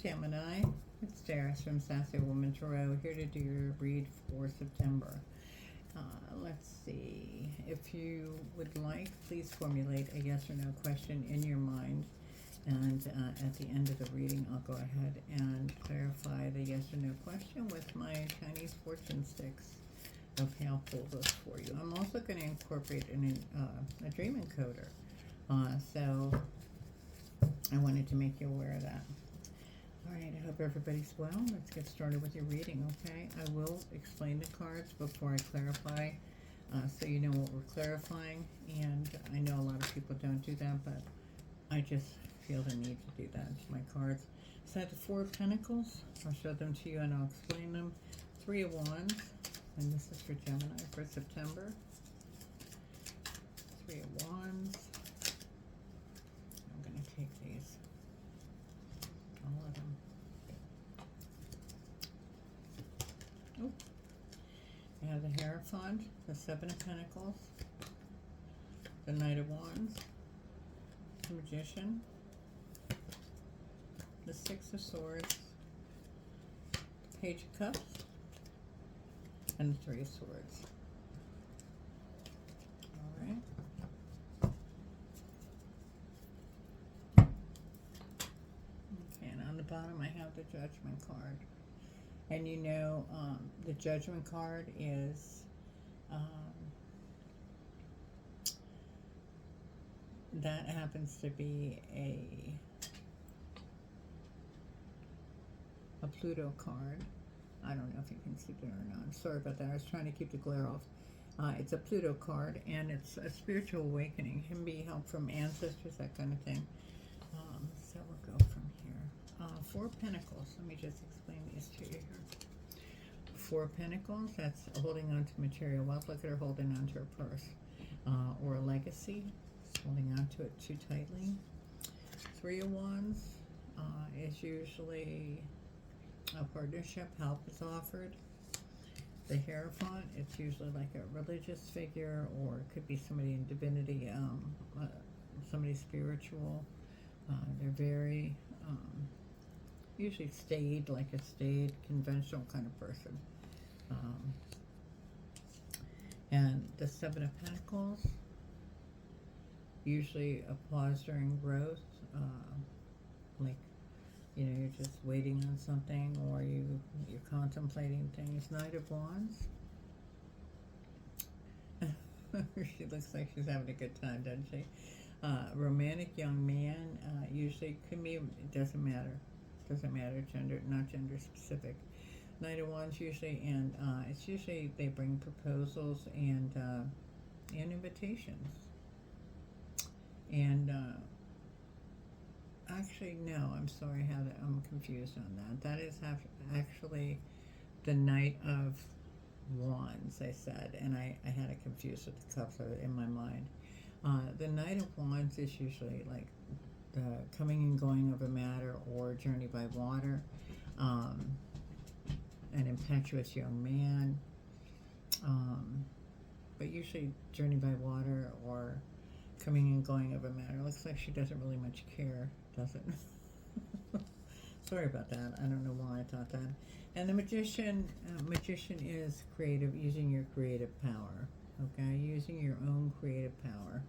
Gemini, it's Darius from Sassy Woman Tarot, here to do your read for September. Let's see, if you would like, please formulate a yes or no question in your mind, and at the end of the reading I'll go ahead and clarify the yes or no question with my Chinese fortune sticks. Okay, I'll pull those for you. I'm also going to incorporate a dream encoder, so I wanted to make you aware of that. Alright, I hope everybody's well. Let's get started with your reading, okay? I will explain the cards before I clarify, so you know what we're clarifying. And I know a lot of people don't do that, but I just feel the need to do that. It's my cards. So I have the Four of Pentacles. I'll show them to you and I'll explain them. Three of Wands, and this is for Gemini for September. Three of Wands. I'm going to take these. All of them. Oh, I have the Hierophant, the Seven of Pentacles, the Knight of Wands, the Magician, the Six of Swords, the Page of Cups, and the Three of Swords. All right. Bottom I have the Judgment card, and you know the Judgment card is that happens to be a Pluto card. I don't know if you can see it or not. I'm sorry about that. I was trying to keep the glare off. It's a Pluto card, and it's a spiritual awakening. It can be help from ancestors, that kind of thing. So we'll go from here. Four of Pentacles. Let me just explain these to you here. Four of Pentacles, that's holding on to material wealth. Look at her holding on to her purse. Or a legacy. She's holding on to it too tightly. Three of Wands is usually a partnership. Help is offered. The Hierophant, it's usually like a religious figure, or it could be somebody in divinity, somebody spiritual. They're very usually staid, like a staid, conventional kind of person. And the Seven of Pentacles, usually a pause during growth, like, you know, you're just waiting on something, or you're contemplating things. Knight of Wands. She looks like she's having a good time, doesn't she? Romantic young man, usually can be, it doesn't matter. Doesn't matter, gender, not gender specific. Knight of Wands usually, and it's usually they bring proposals and invitations. And actually, no, I'm sorry, I'm confused on that. That is actually the Knight of Wands, I said, and I had it confused with the cups in my mind. The Knight of Wands is usually like the coming and going of a matter, or journey by water, an impetuous young man, but usually journey by water or coming and going of a matter. Looks like she doesn't really much care, does it? Sorry about that. I don't know why I thought that. And the Magician, Magician is creative, using your creative power, okay? Using your own creative power.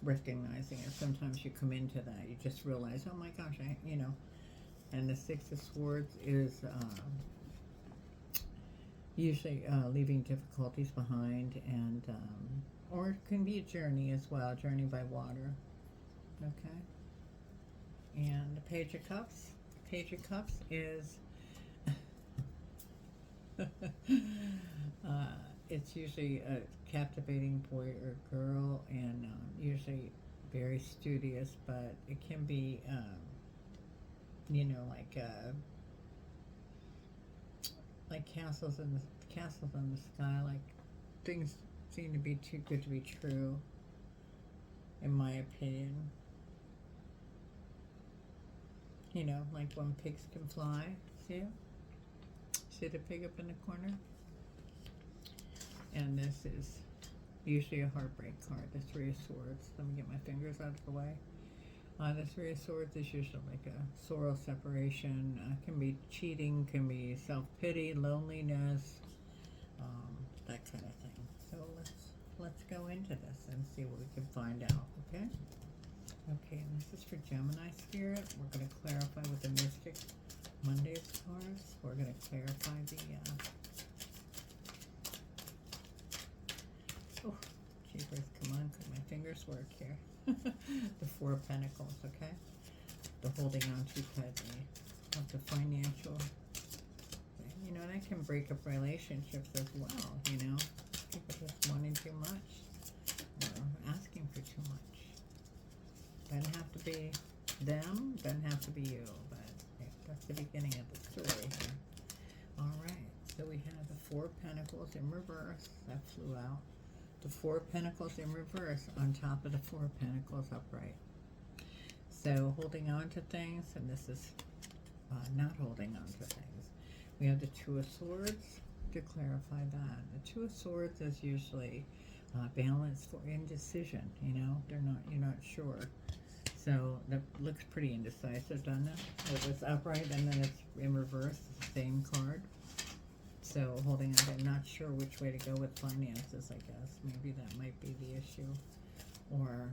Recognizing it. Sometimes you come into that, you just realize, oh my gosh, you know. And the Six of Swords is usually leaving difficulties behind, and or it can be a journey as well, journey by water. Okay. And the Page of Cups. Page of Cups is it's usually a captivating boy or girl, and usually very studious, but it can be, you know, like castles in the sky. Like things seem to be too good to be true, in my opinion. You know, like when pigs can fly. See it? See the pig up in the corner? And this is usually a heartbreak card, the Three of Swords. Let me get my fingers out of the way. The Three of Swords is usually like a sorrow separation. Can be cheating, can be self-pity, loneliness, that kind of thing. So let's go into this and see what we can find out, okay? Okay, and this is for Gemini Spirit. We're going to clarify with the Mystic Monday's cards. We're going to clarify the, oh, jeepers, come on, could my fingers work here. The Four of Pentacles, okay? The holding on too tightly of the financial, you know, that can break up relationships as well, you know? People just wanting too much or asking for too much. Doesn't have to be them, doesn't have to be you, but that's the beginning of the story here. Alright, so we have the Four of Pentacles in reverse. That flew out. The Four of Pentacles in reverse on top of the Four of Pentacles upright. So holding on to things, and this is not holding on to things. We have the Two of Swords to clarify that. The Two of Swords is usually balance for indecision, you know, you're not sure. So that looks pretty indecisive, doesn't it? It was upright and then it's in reverse, the same card. So holding on, I'm not sure which way to go with finances, I guess. Maybe that might be the issue. Or,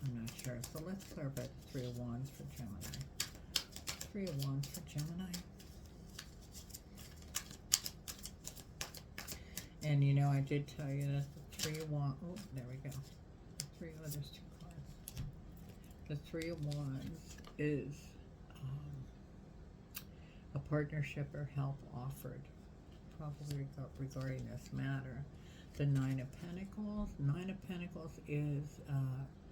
I'm not sure. So let's clarify the Three of Wands for Gemini. Three of Wands for Gemini. And you know, I did tell you that the Three of Wands, oh, there we go. There's two cards. The Three of Wands is a partnership or help offered, probably regarding this matter. The Nine of Pentacles. Nine of Pentacles is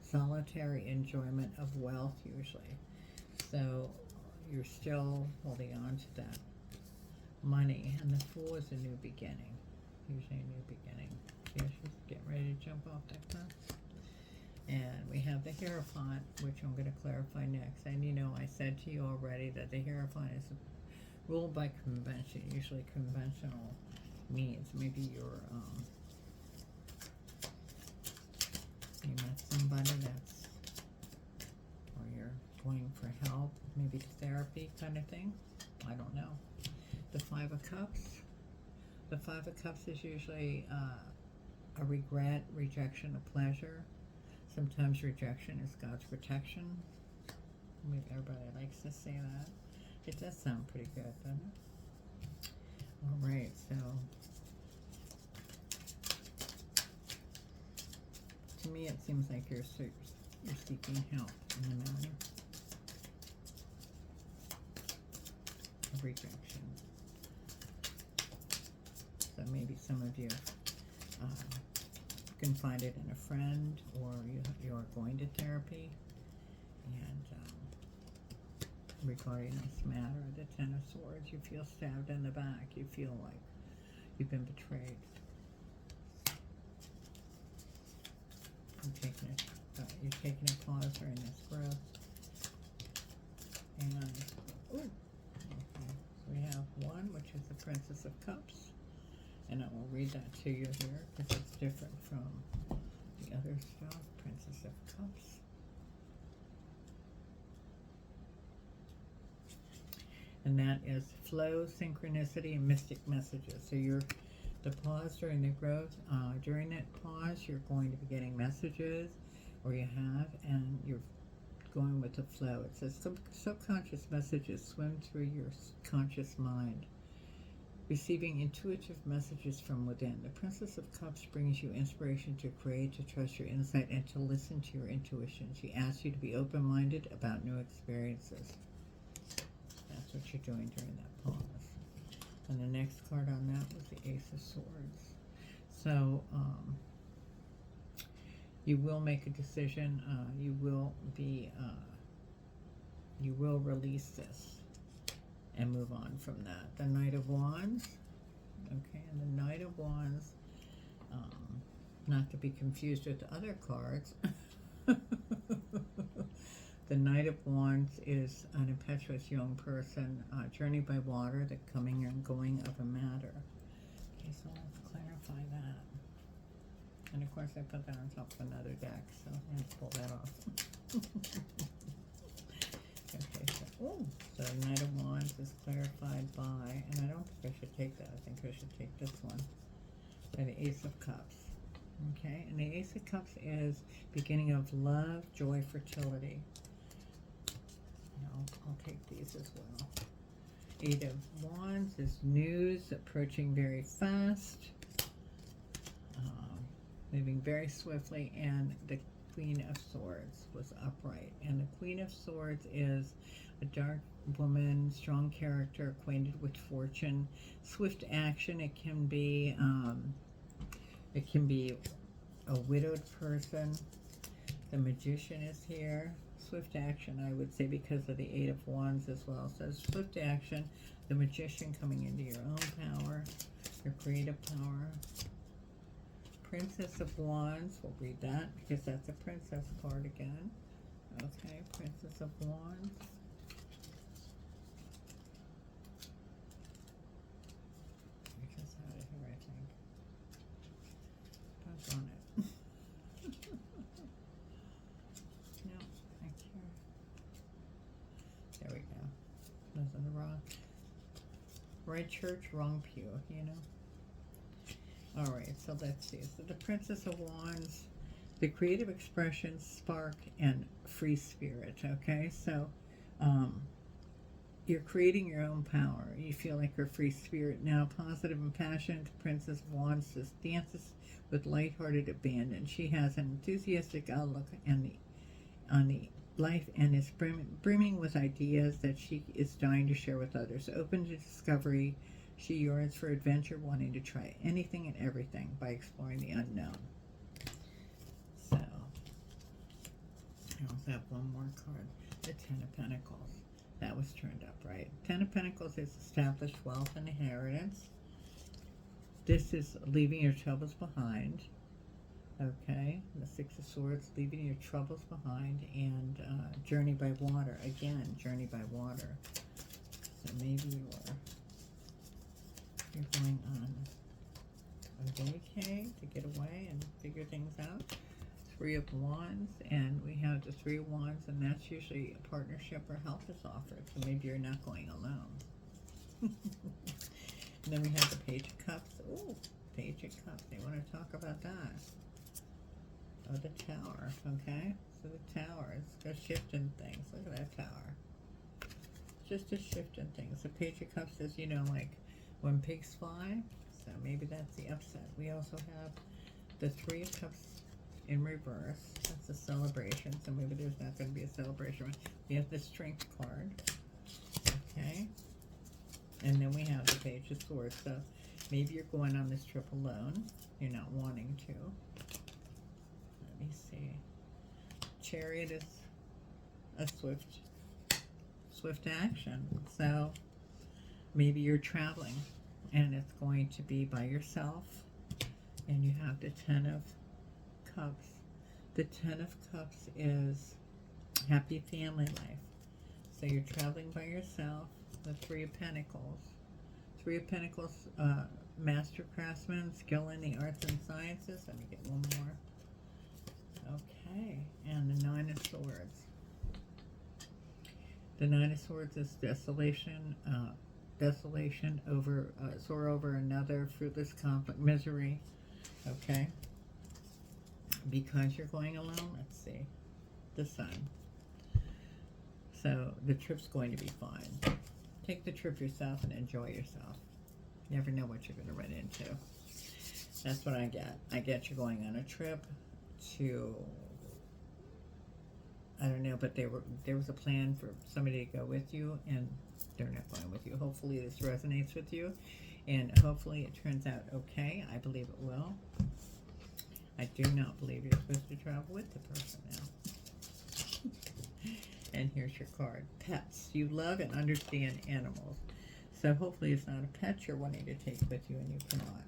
solitary enjoyment of wealth usually. So you're still holding on to that money. And the Fool is a new beginning. Usually a new beginning. Yeah, she's getting ready to jump off that cliff. And we have the Hierophant, which I'm going to clarify next. And you know, I said to you already that the Hierophant is ruled by convention, usually conventional means. Maybe you're, you met somebody that's, or you're going for help, maybe therapy kind of thing. I don't know. The Five of Cups. The Five of Cups is usually a regret, rejection of pleasure. Sometimes rejection is God's protection. Maybe everybody likes to say that. It does sound pretty good, doesn't it? Alright, so to me it seems like you're seeking help in the matter of rejection. So maybe some of you confided in a friend, or you're going to therapy, and regarding this matter, the Ten of Swords, you feel stabbed in the back. You feel like you've been betrayed. You're taking a pause during this growth. And, ooh, okay, so we have one, which is the Princess of Cups. And I will read that to you here, because it's different from the other stuff. Princess of Cups. And that is flow, synchronicity, and mystic messages. So the pause during the growth, during that pause, you're going to be getting messages, or you have, and you're going with the flow. It says subconscious messages swim through your conscious mind, receiving intuitive messages from within. The Princess of Cups brings you inspiration to create, to trust your insight, and to listen to your intuition. She asks you to be open-minded about new experiences. That's what you're doing during that pause. And the next card on that was the Ace of Swords. So, you will make a decision. You will release this and move on from that. The Knight of Wands. Okay, and the Knight of Wands, not to be confused with the other cards. The Knight of Wands is an impetuous young person, journeyed by water, the coming and going of a matter. Okay, so let's clarify that. And of course I put that on top of another deck, so let's pull that off. Oh, so Knight of Wands is clarified by, and I don't think I should take that. I think I should take this one, by the Ace of Cups. Okay, and the Ace of Cups is beginning of love, joy, fertility. I'll take these as well. Eight of Wands is news, approaching very fast, moving very swiftly, and the Queen of Swords was upright. And the Queen of Swords is a dark woman, strong character, acquainted with fortune, swift action. It can be a widowed person. The Magician is here. Swift action, I would say, because of the Eight of Wands as well. So swift action, the Magician coming into your own power, your creative power. Princess of Wands, we'll read that because that's a princess card again. Okay, Princess of Wands. I just had it here, I think. Punch on it. No, thank you. There we go. Those are the wrong. Right church, wrong pew, you know. All right, so let's see. So the Princess of Wands, the creative expression, spark, and free spirit. Okay, so you're creating your own power. You feel like you're free spirit now. Positive and passionate. The Princess of Wands just dances with lighthearted abandon. She has an enthusiastic outlook on the life and is brimming with ideas that she is dying to share with others. Open to discovery. She yearns for adventure, wanting to try anything and everything by exploring the unknown. So, I also have one more card. The Ten of Pentacles. That was turned up, right? Ten of Pentacles is established wealth and inheritance. This is leaving your troubles behind. Okay, the Six of Swords, leaving your troubles behind, and journey by water. Again, journey by water. So maybe you're going on a vacay to get away and figure things out. Three of Wands, and we have the Three of Wands, and that's usually a partnership or help is offered. So maybe you're not going alone. And then we have the Page of Cups. Oh, Page of Cups. They want to talk about that. Oh, the Tower. Okay, so the Tower is a shift in things. Look at that Tower. Just a shift in things. The Page of Cups is, you know, like when pigs fly. So maybe that's the upset. We also have the Three of Cups in reverse. That's a celebration. So maybe there's not going to be a celebration. We have the Strength card. Okay. And then we have the Page of Swords. So maybe you're going on this trip alone. You're not wanting to. Let me see. Chariot is a swift action. So maybe you're traveling and it's going to be by yourself. And you have the Ten of Cups. The Ten of Cups is happy family life. So you're traveling by yourself. The Three of Pentacles. Three of Pentacles, master craftsman, skill in the arts and sciences. Let me get one more. Okay, and the Nine of Swords. The Nine of Swords is desolation, desolation over, soar over another, fruitless conflict, misery. Okay, because you're going alone. Let's see, the Sun. So the trip's going to be fine. Take the trip yourself and enjoy yourself. You never know what you're going to run into. That's what I get. I get you're going on a trip to, I don't know, but there was a plan for somebody to go with you, and they're not going with you. Hopefully this resonates with you, and hopefully it turns out okay. I believe it will. I do not believe you're supposed to travel with the person now. And here's your card. Pets. You love and understand animals. So hopefully it's not a pet you're wanting to take with you and you cannot.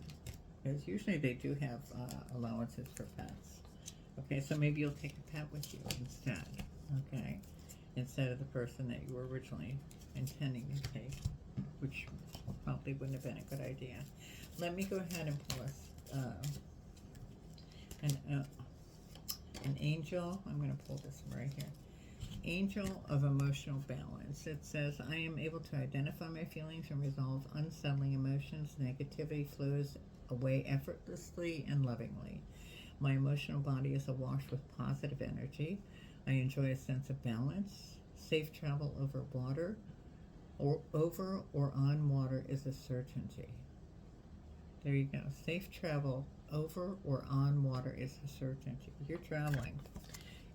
Because usually they do have allowances for pets. Okay, so maybe you'll take a pet with you instead. Okay, instead of the person that you were originally intending to take, which probably wouldn't have been a good idea. Let me go ahead and pull an angel. I'm going to pull this one right here. angel of emotional balance. It says, I am able to identify my feelings and resolve unsettling emotions. Negativity flows away effortlessly and lovingly. My emotional body is awash with positive energy. I enjoy a sense of balance. Safe travel over water or over or on water is a certainty. There you go. Safe travel over or on water is a certainty. You're traveling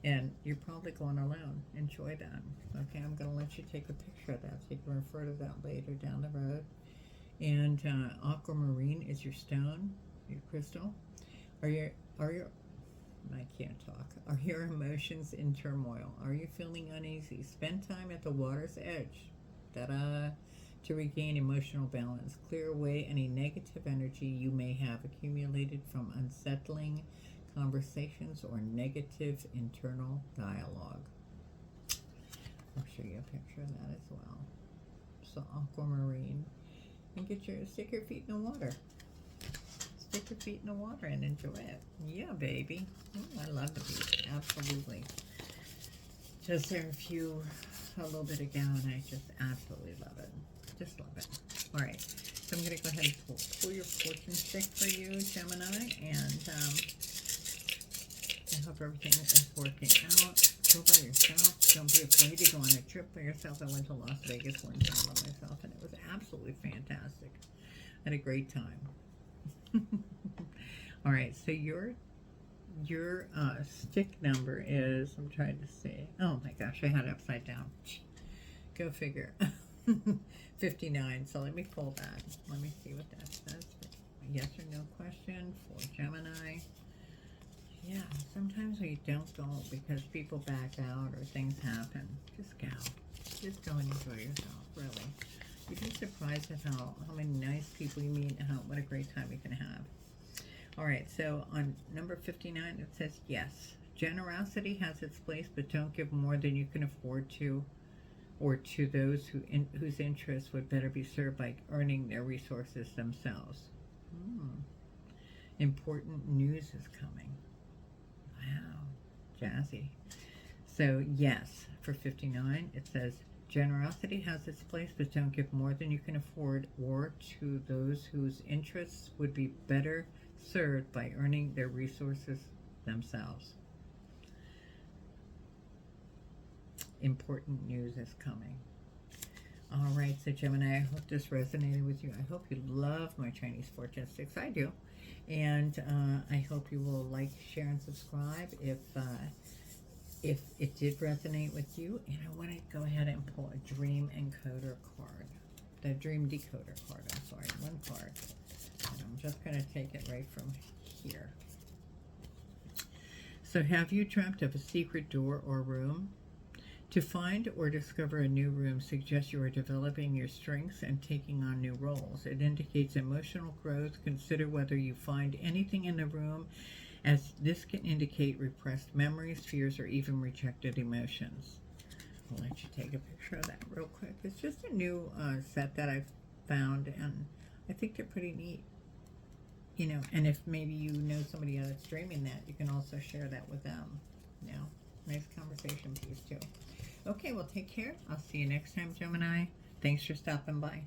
and you're probably going alone. Enjoy that. Okay, I'm going to let you take a picture of that so you can refer to that later down the road. And aquamarine is your stone, your crystal. Are your I can't talk. Are your emotions in turmoil? Are you feeling uneasy? Spend time at the water's edge. Ta-da! To regain emotional balance. Clear away any negative energy you may have accumulated from unsettling conversations or negative internal dialogue. I'll show you a picture of that as well. So aquamarine. And stick your feet in the water. Stick your feet in the water and enjoy it. Yeah, baby. I love the beach. Absolutely. Just there a little bit ago, and I just absolutely love it. Just love it. All right. So I'm going to go ahead and pull your fortune stick for you, Gemini, and I hope everything is working out. Go by yourself. Don't be afraid to go on a trip by yourself. I went to Las Vegas one time by myself, and it was absolutely fantastic. I had a great time. All right, so your stick number is, I'm trying to see. Oh my gosh, I had it upside down. Go figure. 59. So let me pull that. Let me see what that says. Yes or no question for Gemini. Yeah, sometimes we don't go because people back out or things happen. Just go. Just go and enjoy yourself, really. You'd be surprised at how many nice people you meet and what a great time you can have. All right, so on number 59, it says, yes, generosity has its place, but don't give more than you can afford to, or to those whose interests would better be served by earning their resources themselves. Important news is coming. Wow, jazzy. So yes, for 59, it says, generosity has its place, but don't give more than you can afford, or to those whose interests would be better served by earning their resources themselves. Important news is coming. All right, so Gemini, I hope this resonated with you. I hope you love my Chinese fortune sticks. I do. And I hope you will like, share, and subscribe if it did resonate with you. And I want to go ahead and pull a dream encoder card. The dream decoder card, I'm sorry, one card. And I'm just going to take it right from here. So have you dreamt of a secret door or room? To find or discover a new room suggests you are developing your strengths and taking on new roles. It indicates emotional growth. Consider whether you find anything in the room, as this can indicate repressed memories, fears, or even rejected emotions. I'll let you take a picture of that real quick. It's just a new set that I've found, and I think they're pretty neat. You know, and if maybe you know somebody that's dreaming that, you can also share that with them. You know, nice conversation piece too. Okay, well, take care. I'll see you next time, Gemini. Thanks for stopping by.